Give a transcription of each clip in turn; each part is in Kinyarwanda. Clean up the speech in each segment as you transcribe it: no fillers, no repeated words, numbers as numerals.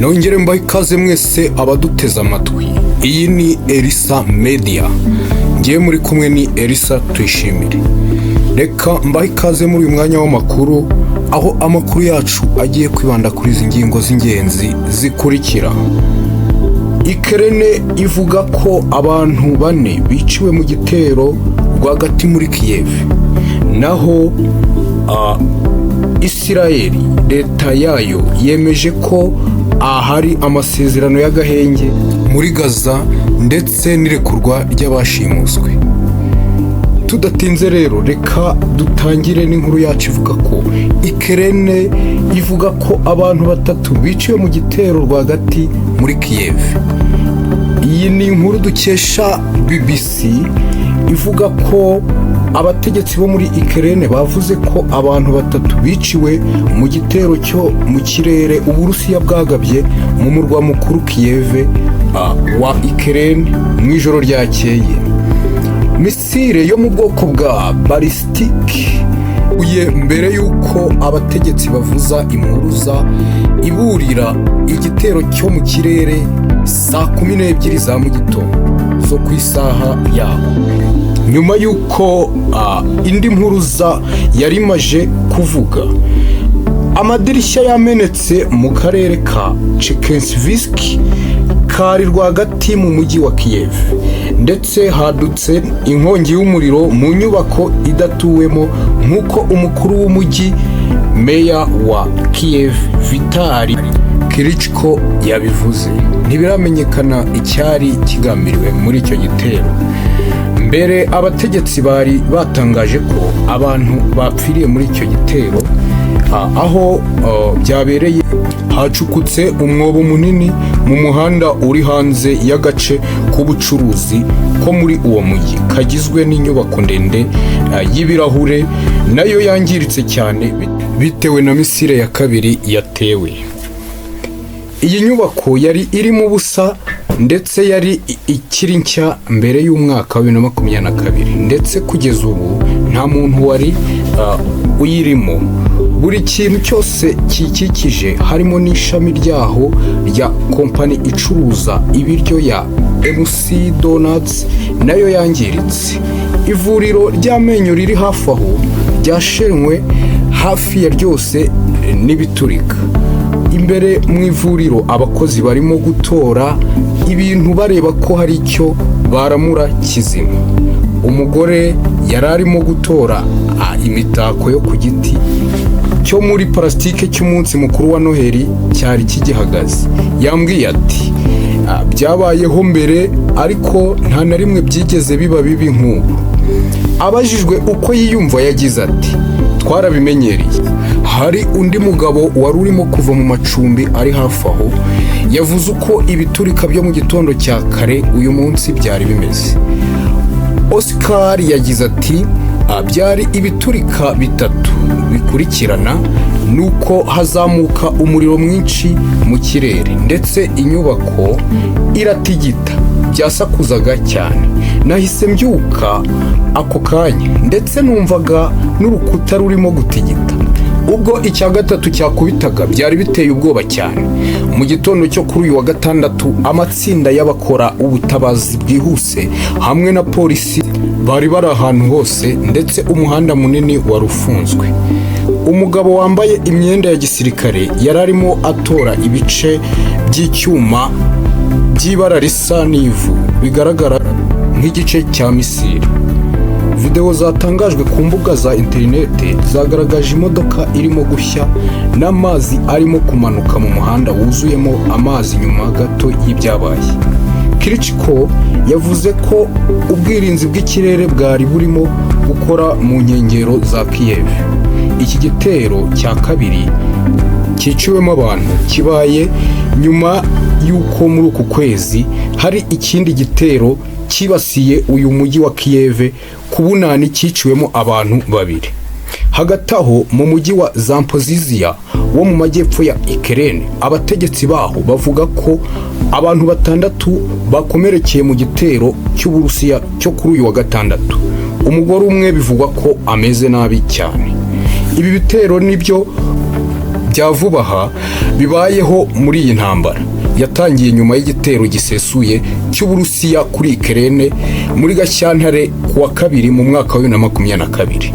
nongere mbahe ikaze mwese abaduteze amatwi. Iyi ni Elisa Media, ngiye muri kumwe ni Elisa Tuyishimire. Reka mbahe ikaze muri uyu mwanya w'amakuru, aho amakuru yacu agiye kwibanda kuri izi ngingo z'ingenzi zikurikira. Ukraine ivuga ko abantu 4 biciwe mu gitero rwagati muri Kiev. Naho Israeli leta yayo yemeje ko ahari amasezerano y'agahenge muri Gaza ndetse n'irekurwa ry'abashimuswe. Tudatinze rero, reka dutangire n'inkuru yacu ivuga ko Ukraine ivuga ko abantu 3 biciwe mu gitero rwagati muri Kiev. Iyi ni inkuru dukesha BBC ivuga ko abategetsi bo muri Ukraine bavuze ko abantu 3 biciwe mu gitero cyo mu kirere Uburusiya bwagabye mu murwa mukuru Kiev wa Ukraine mu ijoro ryakeye. Misile yo mu bwoko bwa balistike uye mbere yuko abategetsi bavuza impuruza iburira igitero cyo mu kirere saa 12 za mu gitondo zo ku isaha yabo. Nyuma yuko indi mpuruza yari imaje kuvuga, amadirishya yamenetse mu karere ka Chekensviski kari rwagati mu mujyi wa Kiev, ndetse hadutse inkongi y'umuriro mu nyubako idatuwemo nk'uko umukuru w'umujyi meya wa Kiev Vitali Klitschko yabivuze. Ntibiramenyekana icyari kigambiriwe muri icyo gitero. Mbere abategetsi bari batangaje ko abantu bapfiriye muri icyo gitero, aho byabereye hacukutse umwobo munini mu muhanda uri hanze y'agace k'ubucuruzi ko muri uwo mujyi kagizwe n'inyubako ndende y'ibirahure, nayo yangiritse cyane bitewe na misile ya kabiri yatewe. Iyi nyubako yari iri mu busa ndetse yari ikiri nshya mbere y'umwaka wa 2022, ndetse kugeza ubu nta muntu wari uyirimo. Buri kintu cyose kikikije harimo n'ishami ryaho rya kompani icuruza ibiryo ya MC Donuts nayo yangiritse. Ivuriro ry'amenyo riri hafi aho ryashenywe hafi ya ryose n'ibiturika. Imbere mu ivuriro abakozi barimo gutora ibintu bareba ko hari icyo baramura kizima. Umugore yari arimo gutora imitako yo ku giti cyo muri plastike cy'umunsi mukuru wa Noheli cyari kigihagaze. Yambwiye ati byabayeho mbere ariko nta na rimwe byigeze biba bibi nk'ubu. Abajijwe uko yiyumva yagize ati twarabimenyereye. Hari undi mugabo wari urimo kuva mu macumbi ari hafi aho yavuze uko ibiturika byo mu gitondo cya kare uyu munsi byari bimeze. Oscar yagize ati byari ibiturika 3 bikurikirana, nuko hazamuka umuriro mwinshi mu kirere ndetse inyubako iratigita, byasakuzaga cyane. Nahise mbyuka ako kanya ndetse numvaga n'urukuta rurimo gutigita. Ubwo icya 3 cyakubitaga byari biteye ubwoba cyane. Mu gitondo cyo kuri uyu wa gatandatu amatsinda y'abakora ubutabazi bwihuse hamwe na polisi bari bari ahantu hose, ndetse umuhanda munini wari ufunzwe. Umugabo wambaye imyenda ya gisirikare yari arimo atora ibice by'icyuma by'ibara risa n'ivu bigaragara nk'igice cya misile. Video zatangajwe ku mbuga za interinete zagaragaje imodoka irimo gushya n'amazi arimo kumanuka mu muhanda wuzuyemo amazi nyuma gato y'ibyabaye. Klitschko yavuze ko ubwirinzi bw'ikirere bwari burimo gukora mu nkengero za Kiev. Iki gitero cya kabiri cyiciwemo abantu kibaye nyuma y'uko muri uku kwezi hari ikindi gitero kibasiye uyu mujyi wa Kiev ku bunani cyiciwemo abantu 2. Hagati aho mu mujyi wa Zaporizhzhia wo mu majyepfo ya Ukraine, abategetsi baho bavuga ko abantu 6 bakomerekeye mu gitero cy'Uburusiya cyo kuri uyu wa gatandatu. Umugore umwe bivugwa ko ameze nabi cyane. Ibi bitero nibyo bya vuba aha bibayeho muri iyi ntambara yatangiye nyuma y'igitero gisesuye cy'Uburusiya kuri Ukraine muri Gashyantare kuwa 2 mu mwaka wa 2022.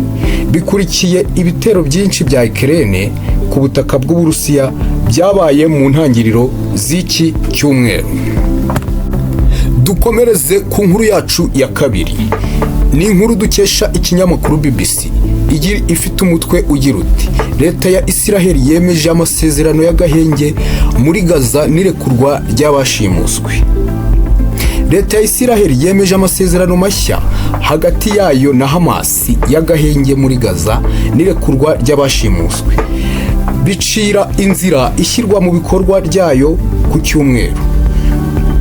Bikurikiye ibitero byinshi bya Ukraine ku butaka bw'Uburusiya byabaye mu ntangiriro z'iki cyumweru. Dukomereze ku nkuru yacu ya kabiri. Ni inkuru dukesha ikinyamakuru BBC. Ifite umutwe ugira uti: Leta ya Isiraheli yemeje amasezerano y'agahenge muri Gaza n'irekurwa ry'abashimuswe. Leta ya Isiraheli yemeje amasezerano mashya hagati yayo na Hamas y'agahenge muri Gaza n'irekurwa ry'abashimuswe. Bicira inzira ishyirwa mu bikorwa ryayo ku cyumweru.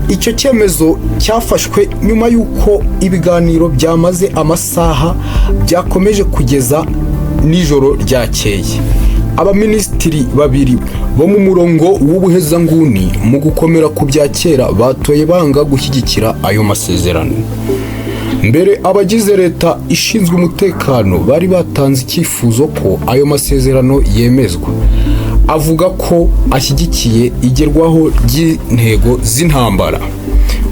Icyo cyemezo cyafashwe nyuma y'uko ibiganiro byamaze amasaha byakomeje kugeza nijoro ryakeye. Abaminisitiri babiri bo mu murongo w'ubuhezanguni mu gukomera ku bya kera batoye banga gushyigikira ayo masezerano. Mbere abagize leta ishinzwe umutekano bari batanze icyifuzo ko ayo masezerano yemezwa, avuga ko ashyigikiye igerwaho ry'intego z'intambara,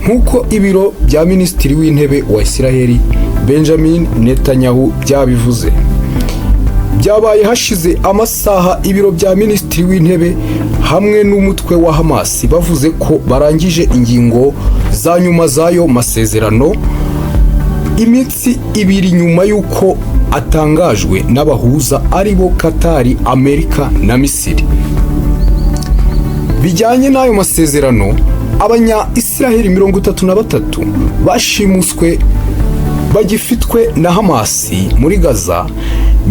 nk'uko ibiro bya minisitiri w'intebe wa Isiraheli Benjamin Netanyahu byabivuze. Byabaye hashize amasaha ibiro bya minisitiri w'intebe hamwe n'umutwe wa Hamas bavuze ko barangije ingingo za nyuma z'ayo masezerano, iminsi ibiri nyuma y'uko atangajwe n'abahuza aribo Katari, Amerika na Misiri. Bijyanye n'ayo masezerano, abanya-Isiraheli 33 bashimuswe bagifitwe na Hamas muri Gaza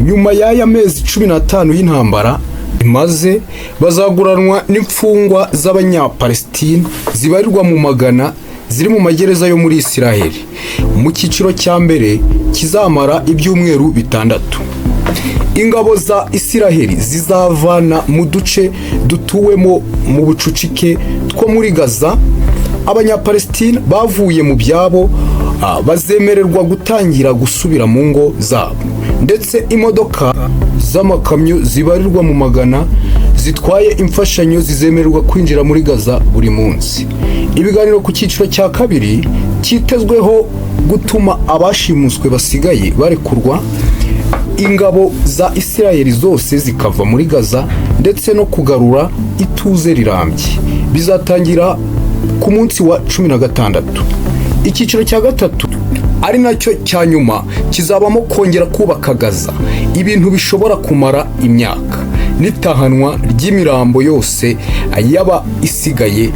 nyuma y'aya mezi 15 y'intambara, maze bazaguranwa n'imfungwa z'abanya-Palestina zibarirwa mu magana ziri mu magereza yo muri Isiraheli mu cyiciro cya mbere kizamara ibyumweru 6. Ingabo za Isiraheli zizavana mu duce dutuwemo mu bucucike two muri Gaza. Abanya-Palestina bavuye mu byabo bazemererwa gutangira gusubira mu ngo zabo, ndetse imodoka z'amakamyo zibarirwa mu magana zitwaye imfashanyo zizemererwa kwinjira muri Gaza buri munsi. Ibiganiro ku cyiciro cya kabiri cyitezweho gutuma abashimuswe basigaye barekurwa, ingabo za Isiraheli zose zikava muri Gaza, ndetse no kugarura ituze rirambye. Bizatangira ku munsi wa 16. Icyiciro cya gatatu ari nacyo cya nyuma kizabamo kongera kubaka Gaza, ibintu bishobora kumara imyaka, n'itahanwa ry'imirambo yose yaba isigaye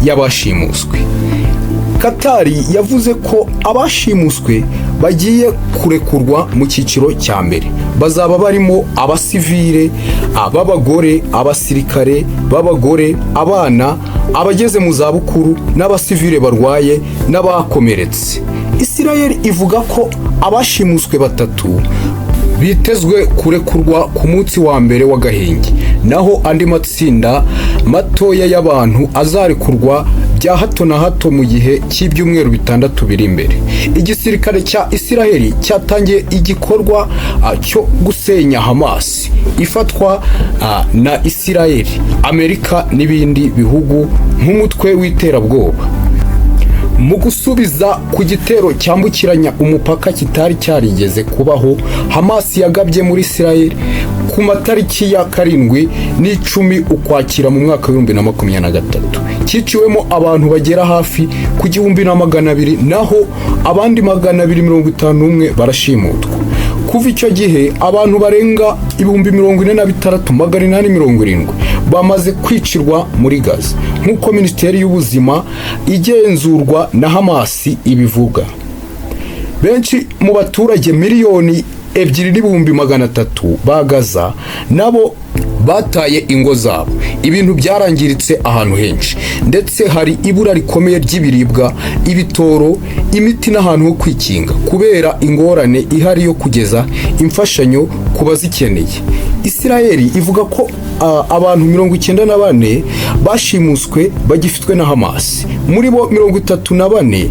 y'abashimuswe. Katari yavuze ko abashimuswe bagiye kurekurwa mu cyiciro cya mbere bazaba barimo abasivile, ab'abagore, abasirikare b'abagore, abana, abageze mu zabukuru n'abasivile barwaye n'abakomeretse. Isiraheli ivuga ko abashimuswe 3 bitezwe kurekurwa ku munsi wa mbere w'agahenge, naho andi matsinda matoya y'abantu azarekurwa bya hato na hato mu gihe cy'ibyumweru 6 biri imbere. Igisirikare cya Isiraheli cyatangiye igikorwa cyo gusenya Hamas ifatwa na Isiraheli, Amerika n'ibindi bihugu nk'umutwe w'iterabwoba. Mu gusubiza ku gitero cyambukiranya umupaka kitari cyarigeze kubaho, Hamas yagabye muri Isiraheli ku matariki ya 7 n'icumi Ukwakira mu mwaka wa 2023. Cyiciwemo abantu bagera hafi ku 1200, naho abandi 251 barashimutwa. Kuva icyo gihe abantu barenga 43,870 bamaze kwicirwa muri Gaza, nk'uko Minisiteri y'Ubuzima igenzurwa na Hamas ibivuga. Benshi mu baturage miliyoni 2,300 ba Gaza nabo bataye ingo zabo. Ibintu byarangiritse ahantu henshi, ndetse hari ibura rikomeye ry'ibiribwa, ibitoro, imiti n'ahantu ho kwikinga kubera ingorane ihari yo kugeza imfashanyo ku bazikeneye. Isiraheli ivuga ko abantu 94 bashimuswe bagifitwe na Hamas. Muri bo 34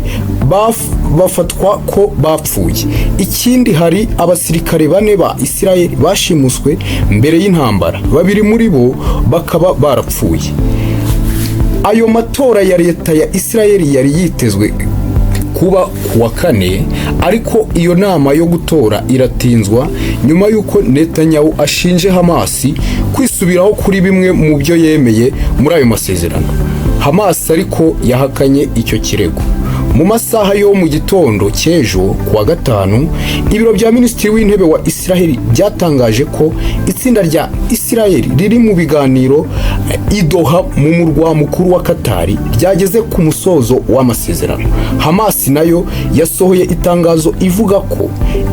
bafatwa ko bapfuye. Ikindi hari abasirikare 4 ba Israel bashimuswe mbere y'intambara, 2 muri bo bakaba barapfuye. Ayo matora ya leta ya Israel yari yitezwe kuba kuwa 4, ariko iyo nama yo gutora iratinzwa nyuma y'uko Netanyahu ashinje Hamas kwisubiraho kuri bimwe mu byo yemeye muri ayo masezerano. Hamas ariko yahakanye icyo kirego. Mu masaha yo mu gitondo cy'ejo kuwa 5, ibiro bya Minisitiri w'Intebe wa Israel byatangaje ko itsinda rya Israel riri mu biganiro i Doha mu murwa mukuru wa Qatar ryageze ku musozo w'amasezerano. Hamas nayo yasohoye itangazo ivuga ko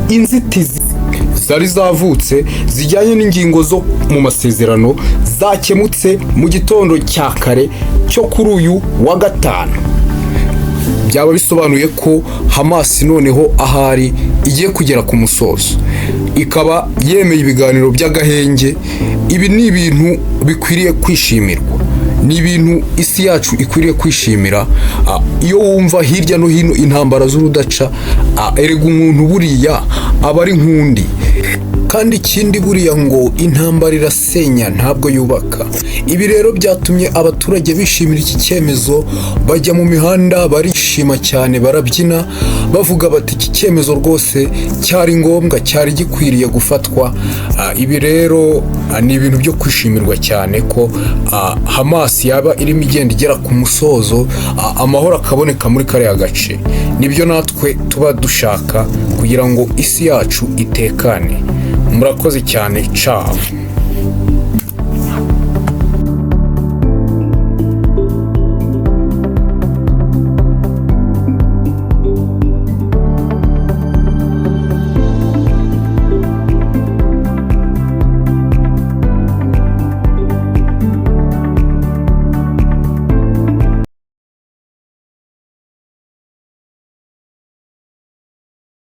inzitizi zari zavutse zijyanye n'ingingo zo mu masezerano zakemutse mu gitondo cya kare cyo kuri uyu wa 5. Byaba bisobanuye ko Hamas noneho ahari igiye kugera ku musozo, ikaba yemeye ibiganiro by'agahenge. Ibi ni ibintu bikwiriye kwishimirwa, ni ibintu isi yacu ikwiriye kwishimira. Iyo wumva hirya no hino intambara z'urudaca, erega umuntu buriya aba ari nkundi. Kandi ikindi buriya ngo intambara irasenya ntabwo yubaka. Ibi rero byatumye abaturage bishimira iki cyemezo, bajya mu mihanda barishima cyane, barabyina bavuga bati iki cyemezo rwose cyari ngombwa, cyari gikwiriye gufatwa. Ibi rero ni ibintu byo kwishimirwa cyane ko Hamas yaba irimo igenda igera ku musozo, amahoro akaboneka muri kariya gace. Nibyo natwe tuba dushaka kugira ngo isi yacu itekane. Murakoze cyane, ciao.